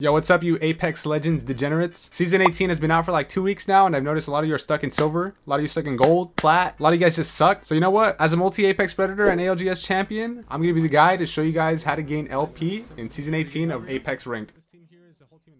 Yo, what's up, you Apex Legends degenerates? Season 18 has been out for like 2 weeks now, and I've noticed a lot of you are stuck in silver, a lot of you stuck in gold, plat, a lot of you guys just suck. So you know what? As a multi-Apex Predator and ALGS champion, I'm gonna be the guy to show you guys how to gain LP in Season 18 of Apex Ranked.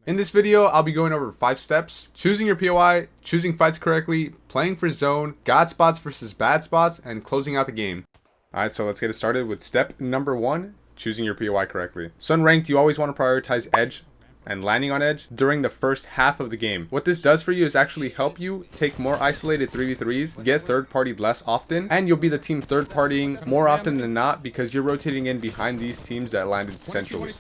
In this video, I'll be going over 5 steps: choosing your POI, choosing fights correctly, playing for zone, god spots versus bad spots, and closing out the game. Alright, so let's get it started with step number 1, choosing your POI correctly. So in Ranked, you always want to prioritize edge and landing on edge during the first half of the game. What this does for you is actually help you take more isolated 3v3s, get third partied less often, and you'll be the team third partying more often than not because you're rotating in behind these teams that landed centrally.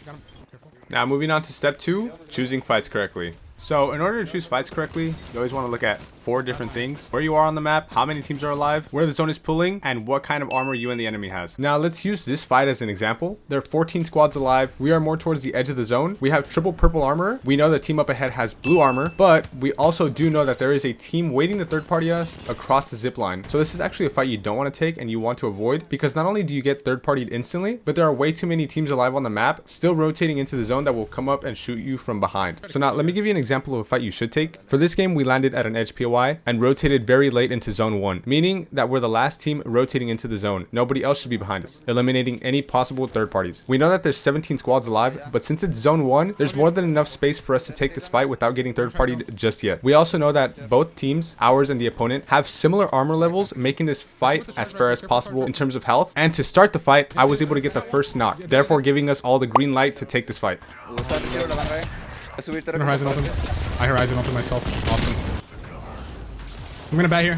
Now moving on to step 2, choosing fights correctly. So in order to choose fights correctly, you always want to look at 4 different things: where you are on the map, how many teams are alive, where the zone is pulling, and what kind of armor you and the enemy has. Now let's use this fight as an example. There are 14 squads alive. We are more towards the edge of the zone. We have triple purple armor. We know the team up ahead has blue armor, but we also do know that there is a team waiting to third party us across the zip line. So this is actually a fight you don't want to take and you want to avoid, because not only do you get third partied instantly, but there are way too many teams alive on the map still rotating into the zone that will come up and shoot you from behind. So now let me give you an example of a fight you should take. For this game, we landed at an edge POI and rotated very late into zone 1, meaning that we're the last team rotating into the zone. Nobody else should be behind us, eliminating any possible third parties. We know that there's 17 squads alive, but since it's zone 1, there's more than enough space for us to take this fight without getting third partied just yet. We also know that both teams, ours and the opponent, have similar armor levels, making this fight as fair as possible in terms of health. And to start the fight, I was able to get the first knock, therefore giving us all the green light to take this fight. Horizon open. I horizon open myself. Awesome. I'm gonna bat here.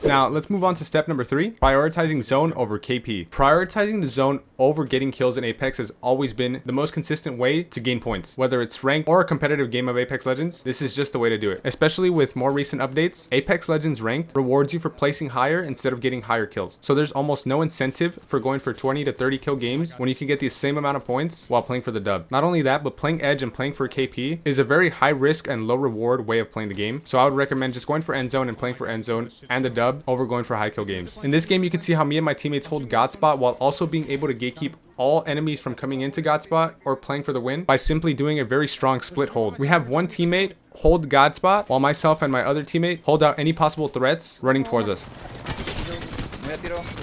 Now, let's move on to step number 3, prioritizing zone over KP. Prioritizing the zone over getting kills in Apex has always been the most consistent way to gain points. Whether it's ranked or a competitive game of Apex Legends, this is just the way to do it. Especially with more recent updates, Apex Legends Ranked rewards you for placing higher instead of getting higher kills. So there's almost no incentive for going for 20 to 30 kill games when you can get the same amount of points while playing for the dub. Not only that, but playing edge and playing for KP is a very high risk and low reward way of playing the game. So I would recommend just going for end zone and playing for end zone and the dub over going for high kill games. In this game, you can see how me and my teammates hold God spot while also being able to gatekeep all enemies from coming into God spot or playing for the win by simply doing a very strong split hold. We have one teammate hold God spot while myself and my other teammate hold out any possible threats running towards us.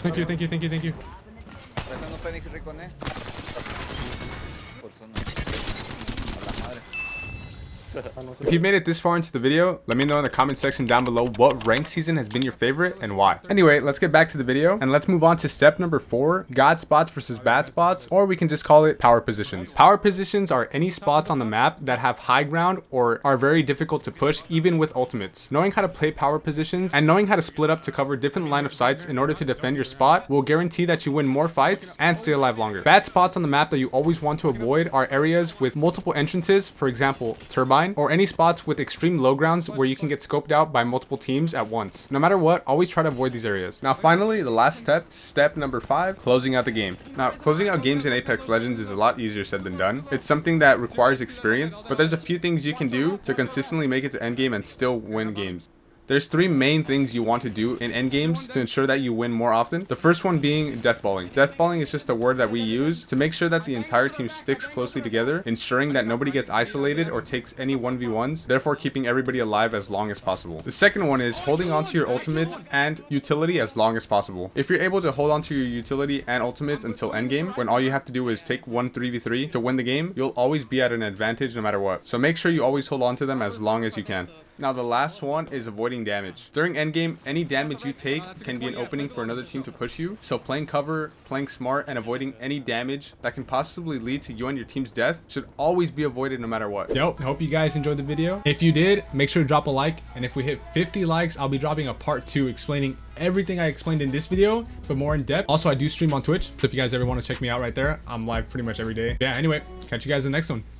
Thank you, thank you, thank you, thank you. If you've made it this far into the video, let me know in the comment section down below what ranked season has been your favorite and why. Anyway, let's get back to the video and let's move on to step number 4, god spots versus bad spots, or we can just call it power positions. Power positions are any spots on the map that have high ground or are very difficult to push even with ultimates. Knowing how to play power positions and knowing how to split up to cover different line of sights in order to defend your spot will guarantee that you win more fights and stay alive longer. Bad spots on the map that you always want to avoid are areas with multiple entrances, for example, turbine, or any spots with extreme low grounds where you can get scoped out by multiple teams at once. No matter what, always try to avoid these areas. Now finally, the last step number 5, closing out the game. Now, closing out games in Apex Legends is a lot easier said than done. It's something that requires experience, but there's a few things you can do to consistently make it to endgame and still win games. There's 3 main things you want to do in endgames to ensure that you win more often. The first one being deathballing. Deathballing is just a word that we use to make sure that the entire team sticks closely together, ensuring that nobody gets isolated or takes any 1v1s, therefore keeping everybody alive as long as possible. The second one is holding onto your ultimates and utility as long as possible. If you're able to hold onto your utility and ultimates until endgame, when all you have to do is take 1 3v3 to win the game, you'll always be at an advantage no matter what. So make sure you always hold on to them as long as you can. Now the last one is avoiding damage. During endgame, any damage you take can be an opening for another team to push you. So playing cover, playing smart, and avoiding any damage that can possibly lead to you and your team's death should always be avoided no matter what. Yo, hope you guys enjoyed the video. If you did, make sure to drop a like. And if we hit 50 likes, I'll be dropping a part 2 explaining everything I explained in this video, but more in depth. Also, I do stream on Twitch. So if you guys ever want to check me out right there, I'm live pretty much every day. Yeah, anyway, catch you guys in the next one.